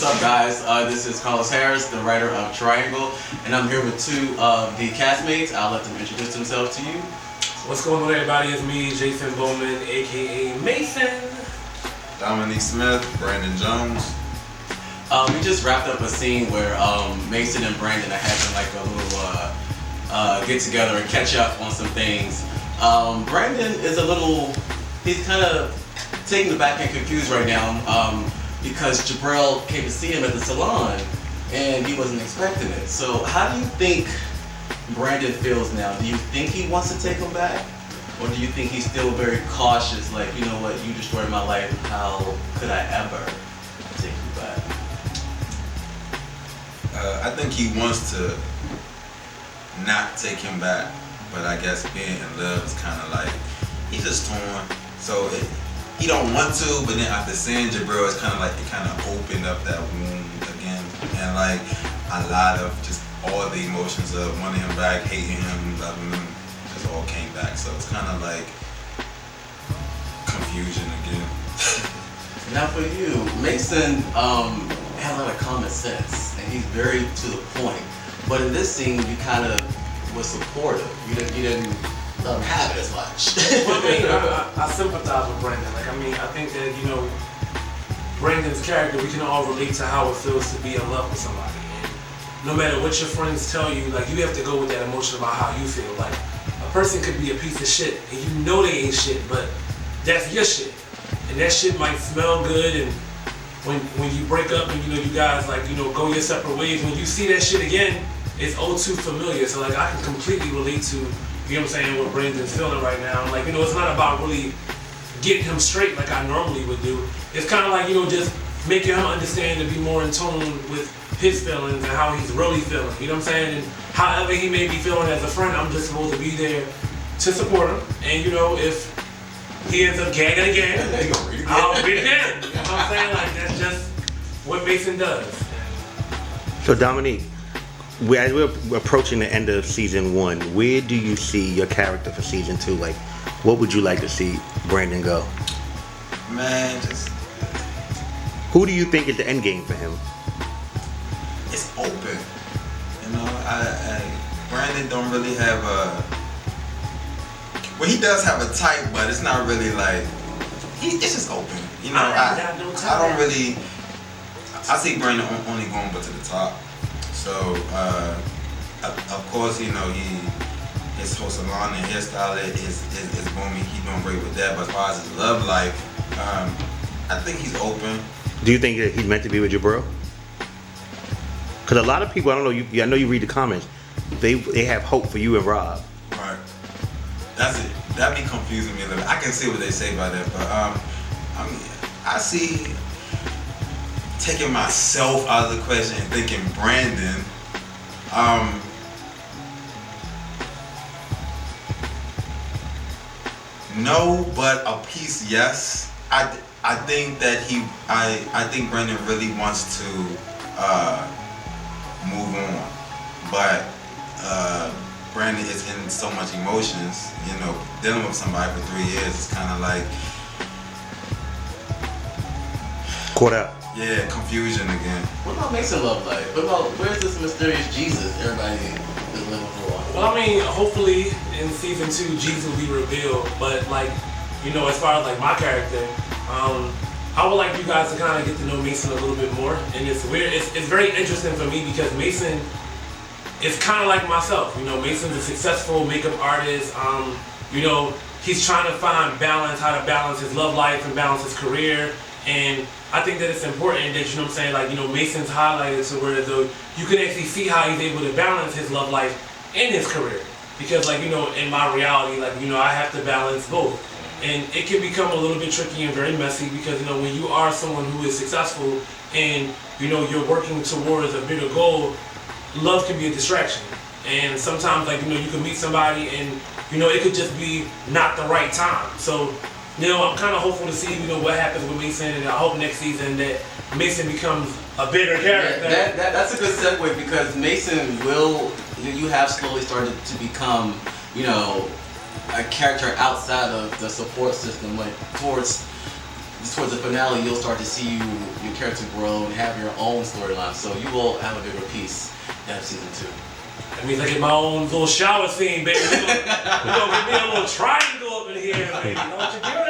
up, guys? This is Carlos Harris, the writer of Triangle, and I'm here with two of the castmates. I'll let them introduce themselves to you. What's going on, everybody? It's me, JACEN BOWMAN, aka Mason. Dominique Smith, Brandon Jones. We just wrapped up a scene where Mason and Brandon are having like a little get together and catch up on some things. Brandon is he's kind of taken aback and confused right now because Jabril came to see him at the salon and he wasn't expecting it. So how do you think Brandon feels now? Do you think he wants to take him back? Or do you think he's still very cautious, like, you know what, you destroyed my life, how could I ever take you back? I think he wants to not take him back, but I guess being in love is kind of like, he's just torn. So he don't want to, but then after seeing Jabril, it's kind of like it kind of opened up that wound again. And like a lot of just all the emotions of wanting him back, hating him, loving him, just all came back. So it's kind of like confusion again. Now for you, Mason has a lot of common sense, and he's very to the point. But in this scene, you kind of were supportive. You didn't have it as much. Well, I sympathize with Brandon. Like, I think that, Brandon's character, we can all relate to how it feels to be in love with somebody. And no matter what your friends tell you, like, you have to go with that emotion about how you feel. Like, a person could be a piece of shit, and you know they ain't shit, but that's your shit. And that shit might smell good, and when you break up and, you guys, like, go your separate ways, when you see that shit again, it's all too familiar. So, like, I can completely relate to, what Brandon's feeling right now. Like, it's not about really getting him straight like I normally would do. It's kind of like, just making him understand to be more in tune with his feelings and how he's really feeling. You know what I'm saying? And however he may be feeling as a friend, I'm just supposed to be there to support him. And, if he ends up gagging again, I'll read it again. You know what I'm saying? Like, that's just what Mason does. So, Dominique, as we're approaching the end of season 1, where do you see your character for season 2? Like, what would you like to see Brandon go? Man, just... Who do you think is the end game for him? It's open. Brandon don't really have a... Well, he does have a type, but it's not really like... It's just open. I don't really... I see Brandon only going but to the top. So, of course, his whole salon and hairstyle is booming. He's doing great with that. But as far as his love life, I think he's open. Do you think that he's meant to be with Jabril? Because a lot of people, I don't know, I know you read the comments, they have hope for you and Rob. Right. That's it. That be confusing me a little bit. I can see what they say about that, but I see... taking myself out of the question and thinking Brandon, no, but a piece yes. I think that I think Brandon really wants to move on, but Brandon is in so much emotions. Dealing with somebody for 3 years is kind of like Caught up. Yeah, confusion again. What about Mason love life? Where's this mysterious Jesus everybody is living for? Well, hopefully in season 2, Jesus will be revealed. But as far as my character, I would like you guys to kind of get to know Mason a little bit more. And it's weird. It's very interesting for me because Mason is kind of like myself. Mason's a successful makeup artist. He's trying to find balance, how to balance his love life and balance his career. And I think that it's important that, Mason's highlighted to where though you can actually see how he's able to balance his love life and his career. Because in my reality, I have to balance both. And it can become a little bit tricky and very messy because, when you are someone who is successful and, you're working towards a bigger goal, love can be a distraction. And sometimes, you can meet somebody and, it could just be not the right time. So, I'm kind of hopeful to see, what happens with Mason, and I hope next season that Mason becomes a better character. That's a good segue because Mason you have slowly started to become, a character outside of the support system, towards towards the finale, you'll start to see your character grow and have your own storyline. So you will have a bigger piece in season 2. That means I get my own little shower scene, baby. We're gonna get me a little triangle up in here, baby. Don't you do